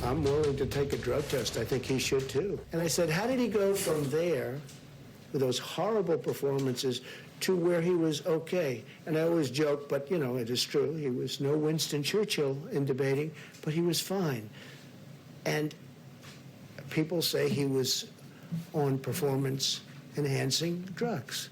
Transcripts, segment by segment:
I'm willing to take a drug test. I think he should too. And I said, how did he go from there with those horrible performances to where he was okay? And I always joke, but you know, it is true. He was no Winston Churchill in debating, but he was fine. And people say he was on performance-enhancing drugs.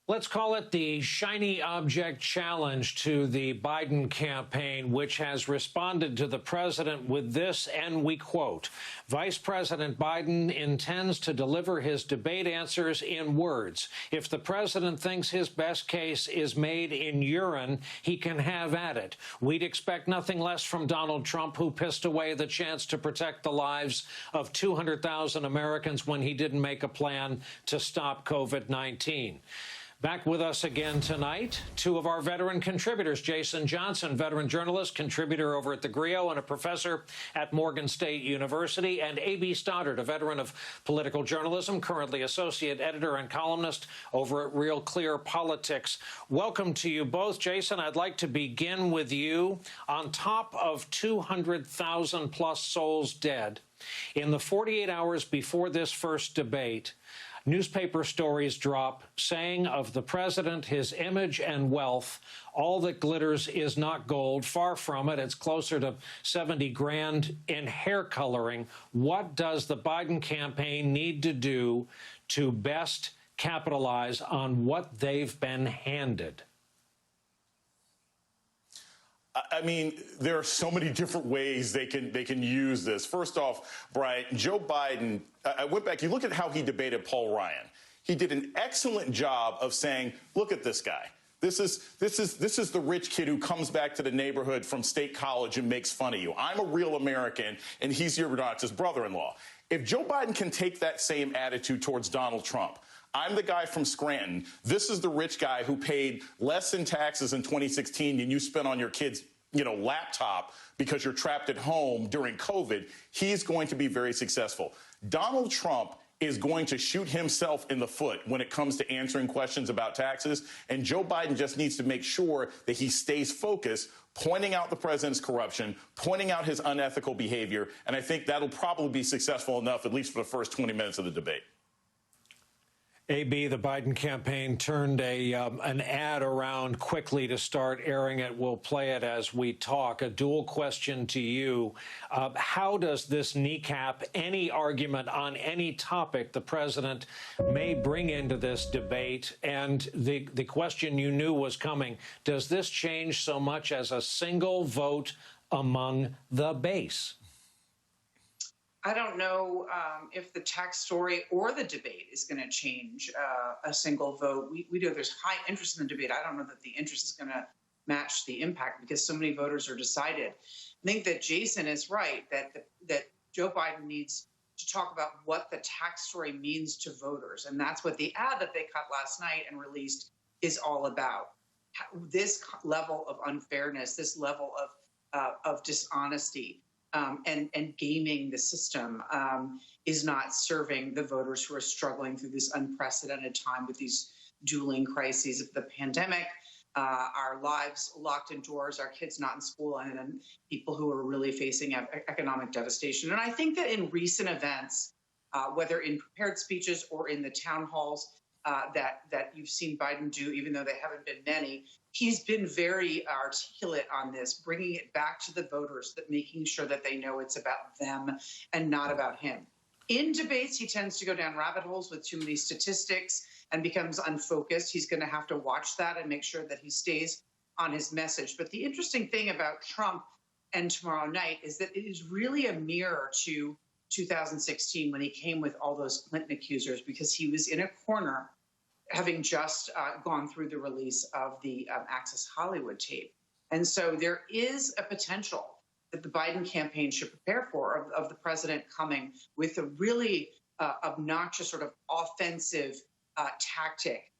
Let's call it the shiny object challenge to the Biden campaign, which has responded to the president with this, and we quote, Vice President Biden intends to deliver his debate answers in words. If the president thinks his best case is made in urine, he can have at it. We'd expect nothing less from Donald Trump, who pissed away the chance to protect the lives of 200,000 Americans when he didn't make a plan to stop COVID-19. Back with us again tonight, two of our veteran contributors, Jason Johnson, veteran journalist, contributor over at the Grio and a professor at Morgan State University, and A.B. Stoddard, a veteran of political journalism, currently associate editor and columnist over at Real Clear Politics. Welcome to you both. Jason, I'd like to begin with you. On top of 200,000 plus souls dead, in the 48 hours before this first debate, newspaper stories drop saying of the president, his image and wealth, all that glitters is not gold. Far from it. It's closer to 70 grand in hair coloring. What does the Biden campaign need to do to best capitalize on what they've been handed? I mean, there are so many different ways they can use this. First off, Brian, Joe Biden, I went back, you look at how he debated Paul Ryan. He did an excellent job of saying, look at this guy. This is the rich kid who comes back to the neighborhood from State College and makes fun of you. I'm a real American, and he's your brother-in-law. If Joe Biden can take that same attitude towards Donald Trump, I'm the guy from Scranton. This is the rich guy who paid less in taxes in 2016 than you spent on your kid's, laptop because you're trapped at home during COVID. He's going to be very successful. Donald Trump is going to shoot himself in the foot when it comes to answering questions about taxes. And Joe Biden just needs to make sure that he stays focused, pointing out the president's corruption, pointing out his unethical behavior. And I think that'll probably be successful enough, at least for the first 20 minutes of the debate. A.B., the Biden campaign turned an ad around quickly to start airing it. We'll play it as we talk. A dual question to you. How does this kneecap any argument on any topic the president may bring into this debate? And the question you knew was coming, does this change so much as a single vote among the base? I don't know if the tax story or the debate is going to change a single vote. We know there's high interest in the debate. I don't know that the interest is going to match the impact because so many voters are decided. I think that Jason is right, that Joe Biden needs to talk about what the tax story means to voters. And that's what the ad that they cut last night and released is all about. This level of unfairness, this level of dishonesty, and gaming the system is not serving the voters who are struggling through this unprecedented time with these dueling crises of the pandemic, our lives locked indoors, our kids not in school, and then people who are really facing economic devastation. And I think that in recent events, whether in prepared speeches or in the town halls that you've seen Biden do, even though they haven't been many, he's been very articulate on this, bringing it back to the voters, that making sure that they know it's about them and not about him. In debates, he tends to go down rabbit holes with too many statistics and becomes unfocused. He's going to have to watch that and make sure that he stays on his message. But the interesting thing about Trump and tomorrow night is that it is really a mirror to 2016 when he came with all those Clinton accusers, because he was in a corner having just gone through the release of the Access Hollywood tape. And so there is a potential that the Biden campaign should prepare for of the president coming with a really obnoxious sort of offensive tactic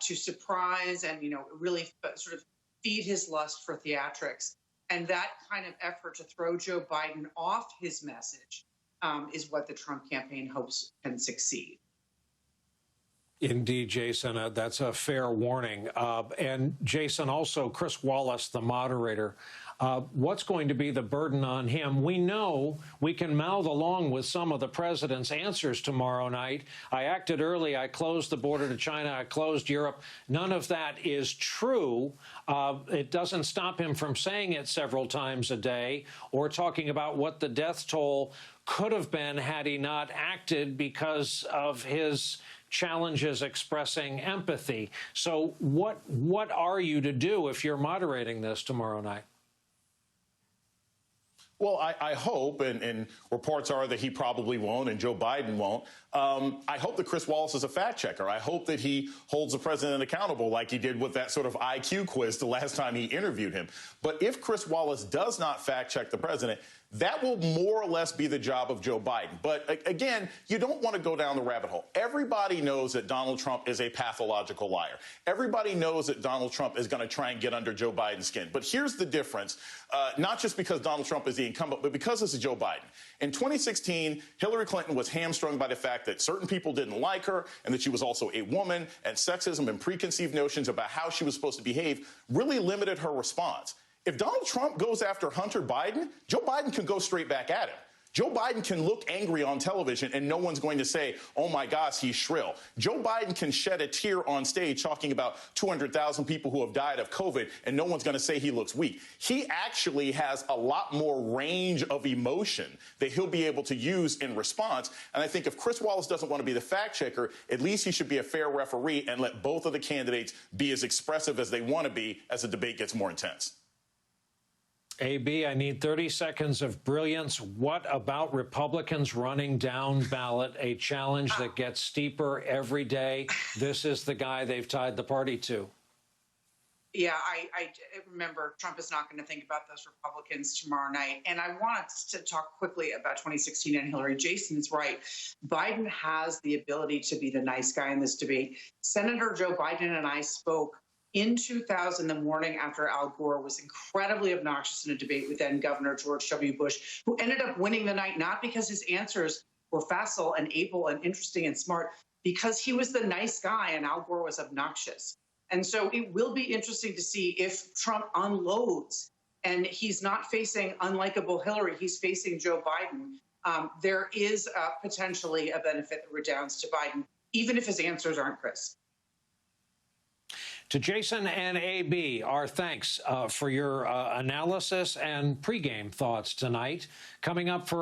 to surprise and, really sort of feed his lust for theatrics. And that kind of effort to throw Joe Biden off his message is what the Trump campaign hopes can succeed. Indeed, Jason, that's a fair warning. And Jason, also Chris Wallace, the moderator, what's going to be the burden on him? We know we can mouth along with some of the president's answers tomorrow night. I acted early. I closed the border to China. I closed Europe. None of that is true. It doesn't stop him from saying it several times a day or talking about what the death toll could have been had he not acted because of his challenges expressing empathy. So what are you to do if you're moderating this tomorrow night? Well, I hope, and reports are that he probably won't and Joe Biden won't. I hope that Chris Wallace is a fact checker. I hope that he holds the president accountable like he did with that sort of IQ quiz the last time he interviewed him. But if Chris Wallace does not fact check the president, that will more or less be the job of Joe Biden. But again, you don't want to go down the rabbit hole. Everybody knows that Donald Trump is a pathological liar. Everybody knows that Donald Trump is going to try and get under Joe Biden's skin. But here's the difference, not just because Donald Trump is the incumbent, but because this is Joe Biden. In 2016, Hillary Clinton was hamstrung by the fact that certain people didn't like her and that she was also a woman, and sexism and preconceived notions about how she was supposed to behave really limited her response. If Donald Trump goes after Hunter Biden, Joe Biden can go straight back at him. Joe Biden can look angry on television and no one's going to say, oh my gosh, he's shrill. Joe Biden can shed a tear on stage talking about 200,000 people who have died of COVID and no one's going to say he looks weak. He actually has a lot more range of emotion that he'll be able to use in response. And I think if Chris Wallace doesn't want to be the fact checker, at least he should be a fair referee and let both of the candidates be as expressive as they want to be as the debate gets more intense. AB, I need 30 seconds of brilliance. What about Republicans running down ballot, a challenge that gets steeper every day? This is the guy they've tied the party to. Yeah, I remember Trump is not going to think about those Republicans tomorrow night. And I want to talk quickly about 2016 and Hillary. Jason's right. Biden has the ability to be the nice guy in this debate. Senator Joe Biden and I spoke in 2000, the morning after Al Gore was incredibly obnoxious in a debate with then Governor George W. Bush, who ended up winning the night, not because his answers were facile and able and interesting and smart, because he was the nice guy and Al Gore was obnoxious. And so it will be interesting to see if Trump unloads and he's not facing unlikable Hillary, he's facing Joe Biden. There is potentially a benefit that redounds to Biden, even if his answers aren't crisp. To Jason and AB, our thanks for your analysis and pregame thoughts tonight. Coming up for